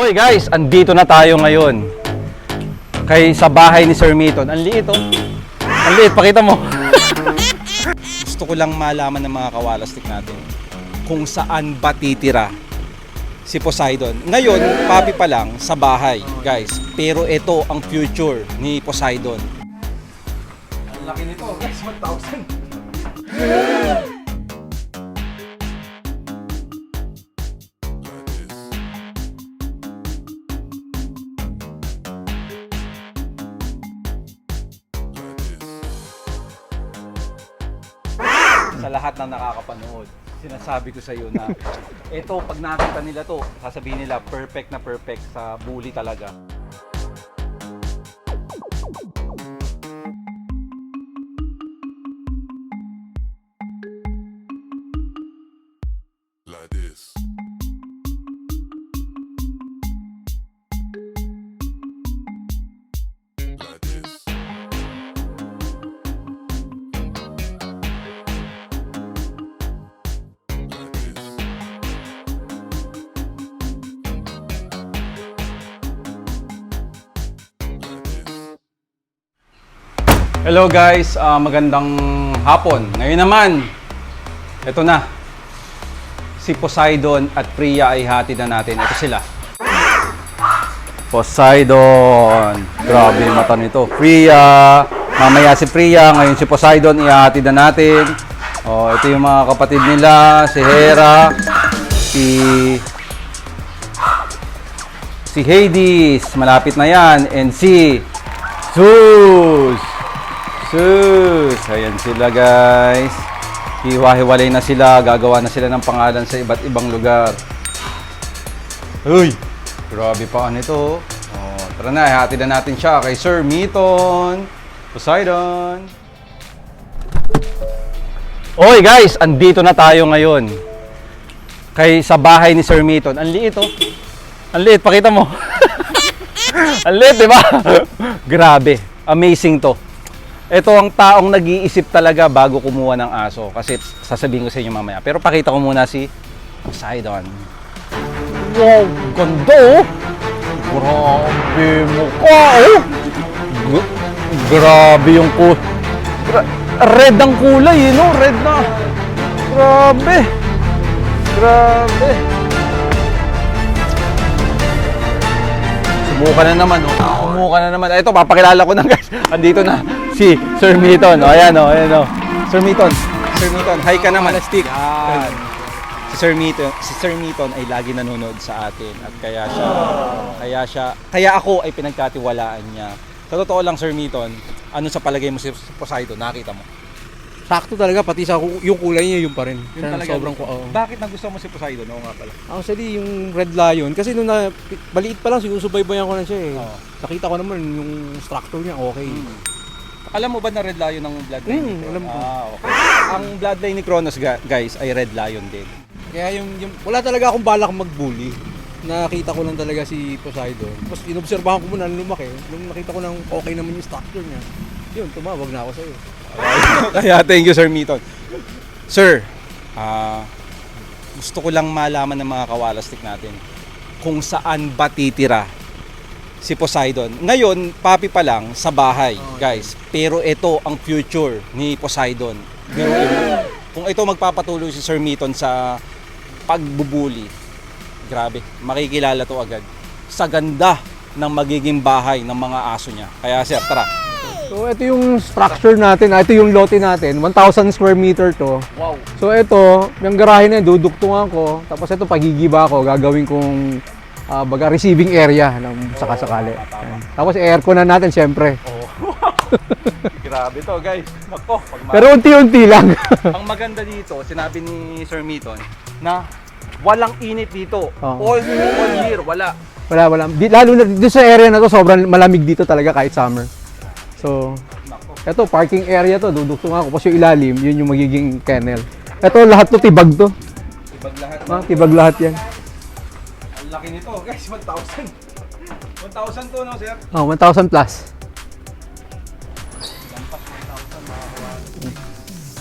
Hoy guys, andito na tayo ngayon sa bahay ni Sir Miton. Ang liit oh. Ang liit, pakita mo. Gusto ko lang malaman ng mga kawalastik natin kung saan ba titira si Poseidon. Ngayon, papi pa lang sa bahay, guys. Pero ito ang future ni Poseidon. Ang laki nito, guys, 1,000. Sa lahat ng nakakapanood, sinasabi ko sa iyo na ito, pag nakita nila to, sasabihin nila perfect na perfect sa bully talaga. Like this. Like this. Hello guys, magandang hapon. Ngayon naman, ito na. Si Poseidon at Priya ay hatid na natin. Ito sila. Poseidon. Grabe yung mata nito. Priya. Mamaya si Priya. Ngayon si Poseidon ihatid na natin. Oh, ito yung mga kapatid nila. Si Hera. Si Hades. Malapit na yan. And si Zeus. Ayan sila guys. Hiwa-hiwalay na sila. Gagawa na sila ng pangalan sa iba't ibang lugar. Uy! Grabe pa nito. Oh, tara na, ihatid na natin siya kay Sir Miton. Poseidon. Oy guys, andito na tayo ngayon sa bahay ni Sir Miton. Ang liit oh. Ang liit, pakita mo. Ang liit, di ba? Grabe. Amazing to. Ito ang taong nag-iisip talaga bago kumuha ng aso. Kasi sasabihin ko sa inyo mamaya. Pero pakita ko muna si Poseidon. Wow, ganda oh! Grabe mukha oh! Grabe yung red ang kulay no? Red na! Grabe! Grabe! Sumuka na naman oh. Sumuka na naman. Ito, papakilala ko na guys. Andito na si Sir Miton. O, ayan o, ayan o. Sir Miton, hi ka naman. Si Sir Miton ay lagi nanonood sa atin at kaya ako ay pinagkatiwalaan niya. Sa totoo lang Sir Miton, ano sa palagay mo si Poseidon? Nakita mo? Sakto talaga, pati sa yung kulay niya, yung pa rin. Yun talaga. Sobrang Bakit nagustuhan mo si Poseidon? Oo nga pala. Actually, yung Red Lion, kasi nung baliit pa lang, sinusubaybayan ko na siya eh. Oo. Nakita ko naman yung structure niya, okay. Alam mo ba na Red Lion ang bloodline ni Kronos? alam ko. Okay. Ang bloodline ni Kronos guys ay Red Lion din. Kaya yung wala talaga akong balak mag-bully. Nakita ko lang talaga si Poseidon. Tapos inobserbahan ko muna nung lumaki. Nung nakita ko nang okay naman yung structure niya, yun, tumawag na ako sa'yo. Kaya thank you Sir Miton. Sir, gusto ko lang malaman ng mga kawalastik natin kung saan ba titira si Poseidon. Ngayon, papi pa lang sa bahay, guys. Pero ito ang future ni Poseidon. Kung ito magpapatuloy si Sir Miton sa pagbubuli, grabe, makikilala to agad sa ganda ng magiging bahay ng mga aso niya. Kaya sir, tara. So ito yung structure natin, ito yung lote natin, 1,000 square meter to. Wow. So ito, yung garahe na yun, duduktungan ko, tapos ito pagigiba ko, gagawin kong baga receiving area ng sakasakali. Tapos aircon na natin syempre. Oh. Grabe to guys. Nako, Pero unti-unti lang. ang maganda dito, sinabi ni Sir Miton na walang init dito. Oh. All year, wala. Wala. Lalo na dito sa area na to, sobrang malamig dito talaga kahit summer. So, ito parking area to, duduktungan ko. Kasi yung ilalim, yun yung magiging kennel. Ito lahat to, tibag to. Tibag lahat. Tibag lahat yan. Ang laki nito guys, 1,000. 1,000 to no sir? 1,000 plus.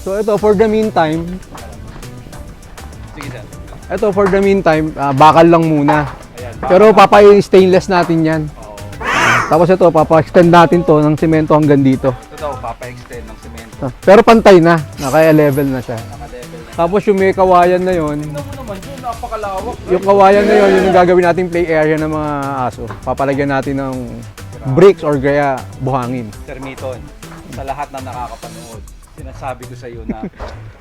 So ito, for the meantime, Sige sir. Ito, for the meantime, bakal lang muna. Ayan. Pero papa-stainless natin yan. Oo. Tapos ito, papa-extend natin to ng semento hanggang dito. Ito daw, papa-extend ng semento. Pero pantay na, naka-level na siya. Naka-level na. Tapos yung may kawayan na yon, Tingnan mo naman yun, napakalawak. yung kawayan na yon, yun yung gagawin nating play area ng mga aso. Papalagyan natin ng bricks or kaya buhangin. Sir Miton, sa lahat na nakakapanood, sinasabi ko sa iyo na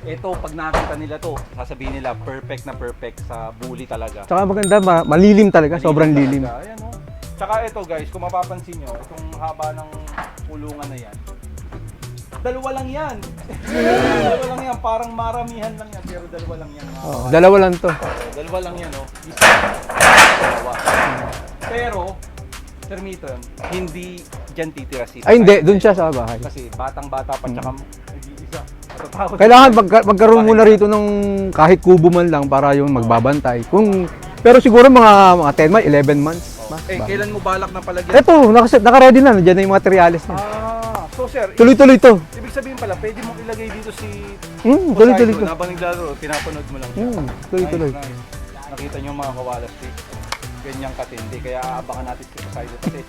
ito, pag nakita nila to, sasabihin nila perfect na perfect sa bully talaga. Tsaka maganda, malilim talaga, sobrang lilim. Talaga. Ayan, oh. Tsaka ito guys, kung mapapansin nyo, itong haba ng kulungan na yan, dalawa lang yan. Dalawa lang yan, parang maramihan lang yan, pero dalawa lang yan. Oh, dalawa lang to. Dalawa lang yan, oh. Isa, dalawa. Pero, Sir Miton, hindi dyan titira si Ay hindi, dun siya sa bahay. Kasi batang-bata pa, tsaka nag-iisa. Matatakot. Kailangan magkaroon muna rito ng kahit kubo man lang para yung magbabantay. Pero siguro mga 10 months, 11 months. Kailan mo balak na palagyan? Eto, naka-ready na, nandiyan na yung materials niya. So sir, Tuloy-tuloy to. ibig sabihin pala, pwede mong ilagay dito si Tuloy-tuloy to. Poseidon habang naglalaro, pinapanood mo lang siya. Tuloy-tuloy. Nice, nice. Nakita niyo mga kawalas fish, ganyang katindi, kaya aabangan natin si Poseidon kasi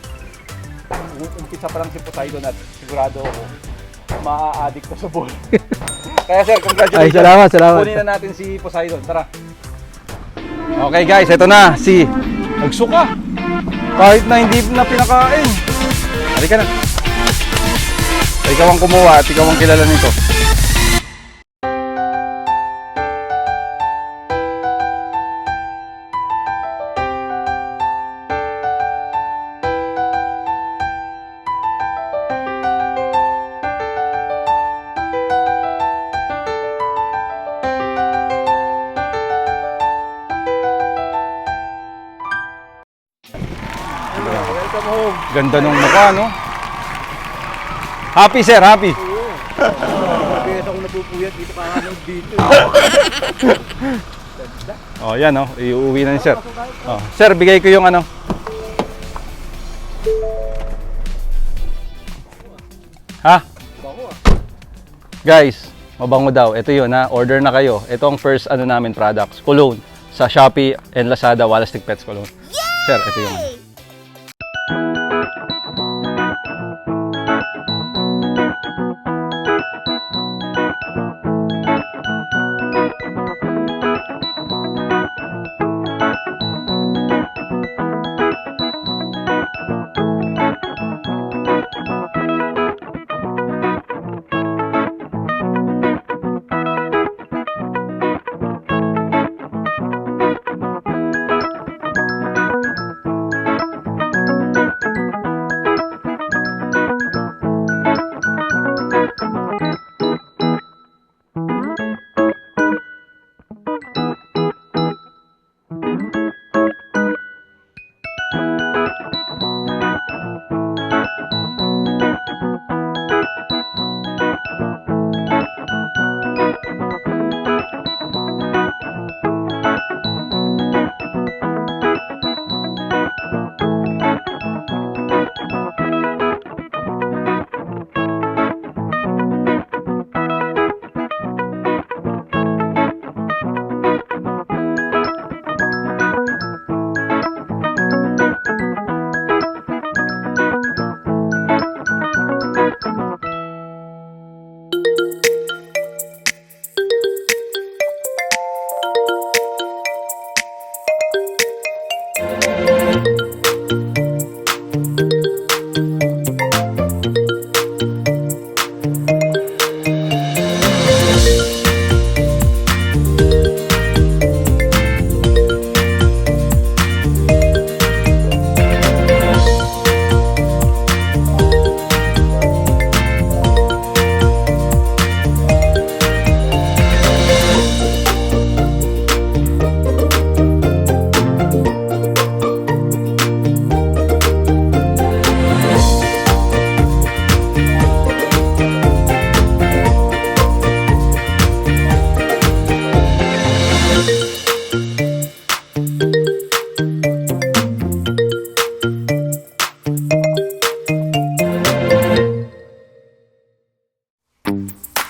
umpisa pa lang si Poseidon at sigurado ako maa-addict to sa ball. Kaya sir, congratulations. Ay, salamat. Kunin na natin si Poseidon, tara. Okay guys, ito na si nagsuka. Kahit na hindi na pinakain. Halika na. Ikaw ang kumuha at ikaw ang kilala nito. Welcome home. Ganda nung mukha, no? Happy sir, happy. Kaya ako napupuyat dito kahanap dito. Oh, yan oh, iuwi na ni sir. Oh, sir, bigay ko yung ano. Ha? Guys, mabango daw. Ito yun ha, order na kayo. Ito ang first ano namin products, cologne sa Shopee and Lazada, Walastic Pets Cologne. Sir, ito yung ano.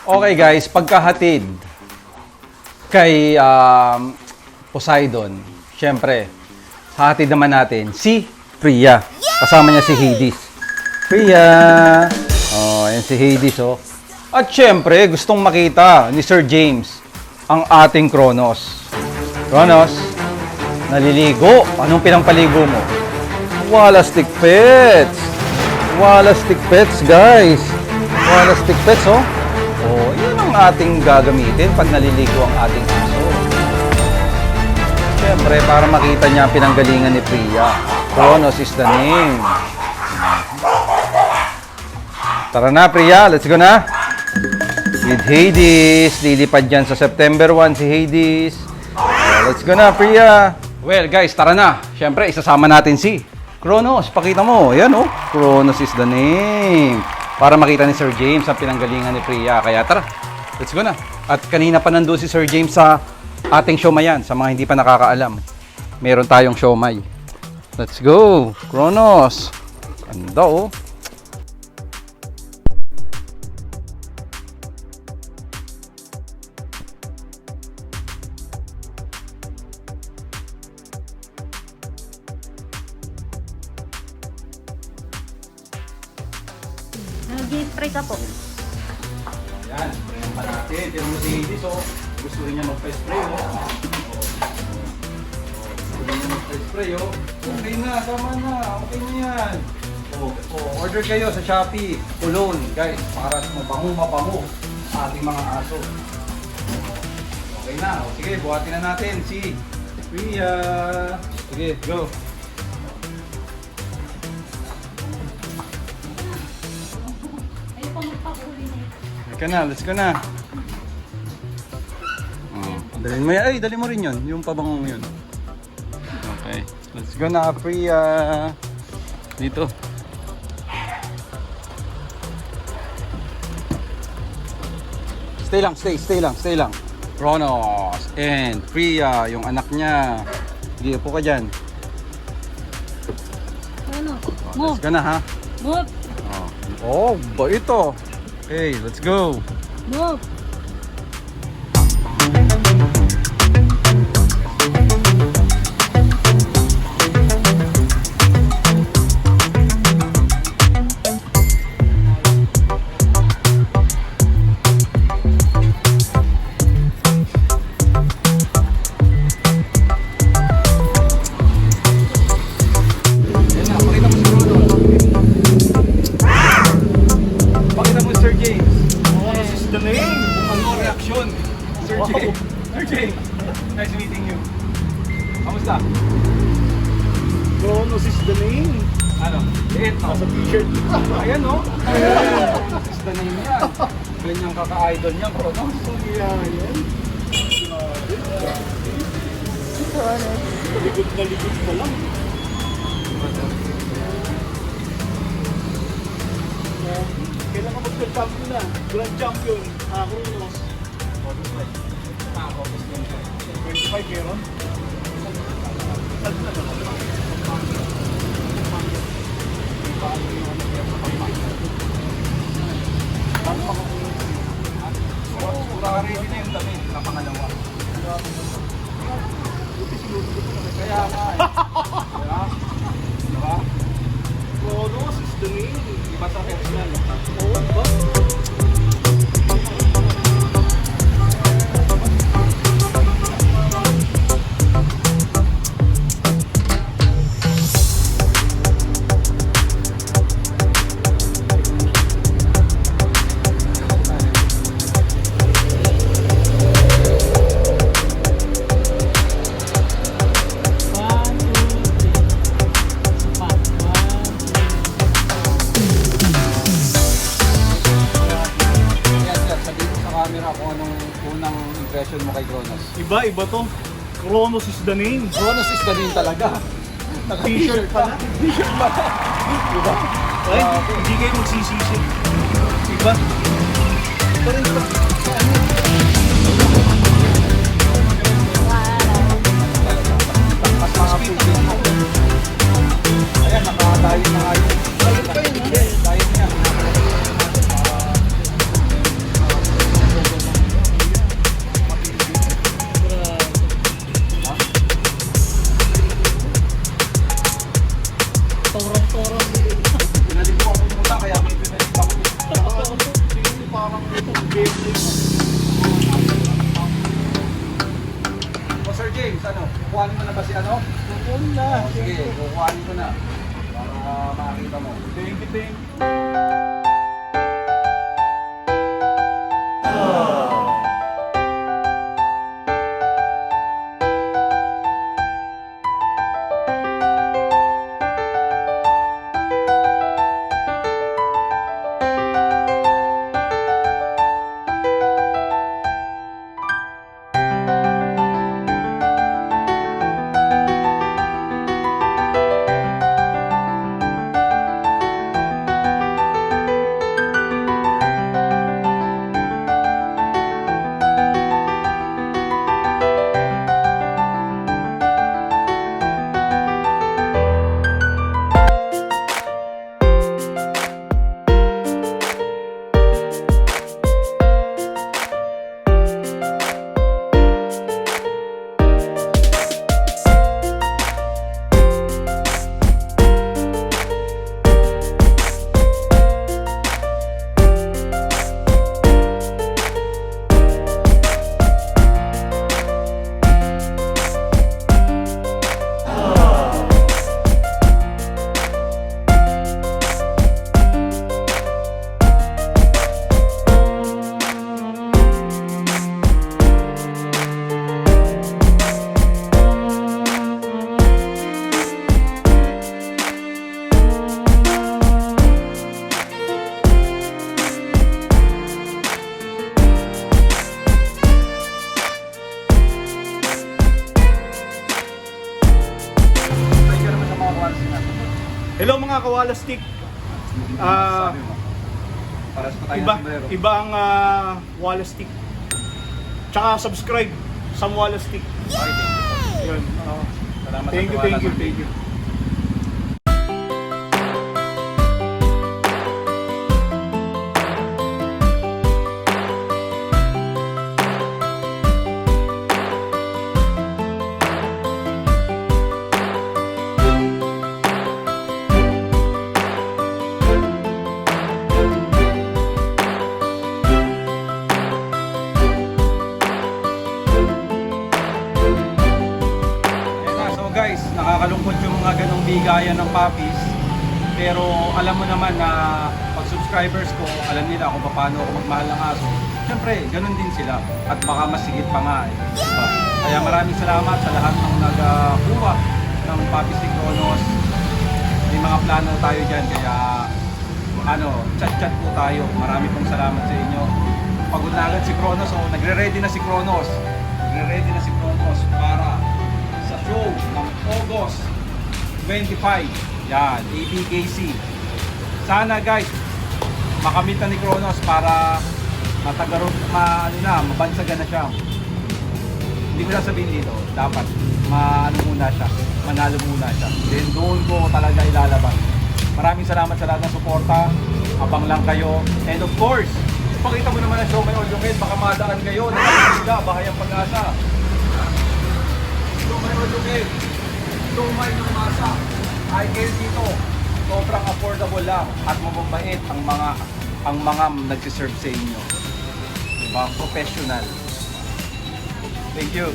Okay guys, pagkahatid kay Poseidon, syempre, hatid naman natin si Priya. Kasama niya si Hades. Priya! Oh, ayan si Hades, oh. At syempre, gustong makita ni Sir James ang ating Kronos. Kronos, naliligo. Anong pinampaligo mo? Walastic Pets. Walastic Pets, guys. Walastic Pets, oh. Oh, yun ang ating gagamitin pag naliligo ang ating aso. Siyempre, para makita niya ang pinanggalingan ni Priya. Kronos is the name. Tara na, Priya. Let's go na. With Hades. Lilipad dyan sa September 1 si Hades. Let's go na, Priya. Well, guys, tara na. Siyempre, isasama natin si Kronos. Pakita mo. Ayan, oh. Kronos is the name. Para makita ni Sir James ang pinanggalingan ni Priya. Kaya tara, let's go na. At kanina pa nandun si Sir James sa ating siomay yan. Sa mga hindi pa nakakaalam, meron tayong siomay. Let's go, Kronos. Ganda, oh. Nag-spray ka po. Yan, sprayan pa natin. Pero mo si Hades, oh. Gusto rin niya magpa-spray, oh. Gusto rin niya magpa-spray, oh. Okay na, tama na. Okay na yan. Order kayo sa Shopee. Cologne, guys. Para mabango sa ating mga aso. Okay na. O, sige, buhatin na natin si Priya. Sige, go. Halika na, let's go na. Dalhin mo yan. Ay, dalhin mo rin yun. Yung pabangong yun. Okay. Let's go na, Priya. Dito. Stay lang. Kronos and Priya, yung anak niya. Sige, upo ka dyan. Ano? Let's go na, ha? Move! Oh, ba ito? Okay, let's go. Move! Yan na, pakita mo si Kronos. Pakita mo si Sir James. Kronos is the name. Ano ang reaksyon? Sir Wow. James. Sir James, nice meeting you. Kamusta? Kronos is the name. Ano? Liit, no? Sa t-shirt. Ayan, no? Is the name yan. Ganyan kaka-idol niya, Kronos. Yan. Likod na likod pa lang. Kailan ka magka-champion na? Grand champion. Kronos. 25 meron? Ready na yung damit na pangalawa. Kaya nga. Diba? Kronos is the name. Iba sa personal. Oo, ba? Yan, sir. Sabihin mo sa camera kung anong unang impression mo kay Kronos. Iba to. Kronos is the name. Kronos is the name talaga. T-shirt pala. T-shirt ba? Diba? Ay, hindi kayo magsisisi. Iba? Parang iba. Mas mga pigil. Ayan, nakakatayo na nga yun. Tayo niya. ano, kukuhanin mo na ba si ano? Kukunin na. Oh, sige, kukuhanin ko na. Para makakita mo. Thank you. Hello mga kawalastik. Sabi mo. Paras pa tayo ng sombrero. Iba ang walastik. Tsaka subscribe sa walastik. Yun. Salamat Thank sa you, tiwala thank you, sa thank you. Ayan na, so guys, nakakalungkot yung mga ganong bigayan ng puppies. Pero alam mo naman na pag subscribers ko, alam nila kung paano ako magmahal ng aso. Siyempre, ganun din sila. At baka mas sigit pa nga eh. Diba? Kaya maraming salamat sa lahat ng nagkuha ng puppies ni Kronos. May mga plano tayo dyan, kaya chat-chat po tayo. Marami pong salamat sa inyo. Pagod na agad si Kronos, so nagre-ready na si Kronos. Nagre-ready na si Kronos para sa show ng August 25. Yan, ABKC. Sana guys, makamit na ni Kronos para mabansagan na siya. Hindi ko sabihin dito, dapat manalo muna siya. Then doon ko talaga ilalabas. Maraming salamat sa lahat ng suporta. Abang lang kayo. And of course, pakita mo naman ang show may audio head, baka madaan kayo. Nakakasila, bahay ang pag-asa. Show may audio head. Show may namasa. Ay kayo dito. Sobrang affordable lang at mababait ang mga nagsiserve sa inyo. Diba? Professional. Thank you.